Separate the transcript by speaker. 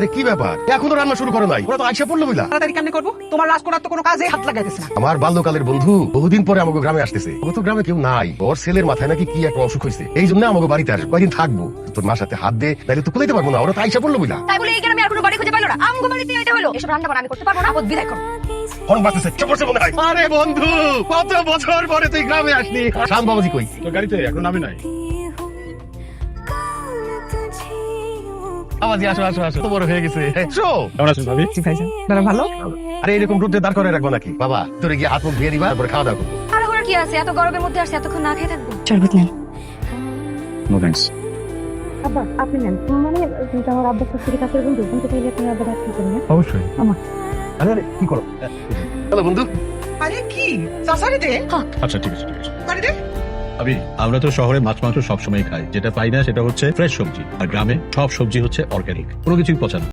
Speaker 1: আরে কি ব্যাপার এখনো রান্না শুরু করো নাই? ওরা তো আইসা পড়লো বুঝলা।
Speaker 2: তাড়াতাড়ি কেমনে করবো? তোমার রাজ করার তো কোনো কাজে হাত লাগাইতেছে না।
Speaker 1: আমার বাল্যকালের বন্ধু বহুদিন পরে আমাকে গ্রামে আসতেছে। ও তো গ্রামে কেউ নাই, ওর ছেলের মাথায় নাকি কি একটা অসুখ হয়েছে, এই জন্য আমাকে বাড়িতে আসবে, কয়দিন থাকবো। তোর মার সাথে হাত দে, তাইলে তো কুলাইতে পারবো না। ওরা তো আইসা পড়লো বুঝলা।
Speaker 3: তাই বলে এই গ্রামে আর কোনো বাড়ি খুঁজে পাইলো না? আমগো বাড়িতে এটা হলো। এসব রান্না বান্না আমি করতে পারবো না, আপদ বিদায় করো।
Speaker 1: ফোন বাজতেছে, চুপ করছে মনে হয়। আরে বন্ধু, কত বছর পরে তুই গ্রামে আসলি। শাম বাবাজি কই?
Speaker 4: তোর গাড়িতে এখন নামে নাই।
Speaker 1: বাবাজি আসো আসো আসো, তো বড় হয়ে গেছে। এসো।
Speaker 4: কেমন আছেন ভাবি?
Speaker 2: জি ভাইজান, দাদা ভালো?
Speaker 1: আরে এরকম রোদে দাঁড় করে রাখবো নাকি? বাবা তোরে গিয়ে হাত মুখ ধুয়ে দিবা, তারপরে খাওয়া দাওয়া করবো।
Speaker 3: আর ওরা কি আছে, এত গরমের মধ্যে আসছে, এতক্ষণ না খেয়ে থাকবো?
Speaker 5: শরবত নেন।
Speaker 4: No thanks.
Speaker 5: আব্বা আপনি নেন। মানে আমার আব্বা সত্যি কাছের বন্ধু, কিন্তু তাইলে আপনি আব্বা ডাক্তার করেন না।
Speaker 4: অবশ্যই।
Speaker 1: আরে আরে, কি করো? হ্যালো বন্ধু।
Speaker 2: আরে কি চাচারে দে,
Speaker 4: আচ্ছা ঠিক আছে ঠিক আছে।
Speaker 2: বাড়ি দে।
Speaker 4: ভাবি আমরা তো শহরে মাছ মাংস সবসময় খাই, যেটা পাই না সেটা হচ্ছে ফ্রেশ সবজি, আর গ্রামে সব সবজি হচ্ছে অর্গানিক, কোনো কিছুই পচা না।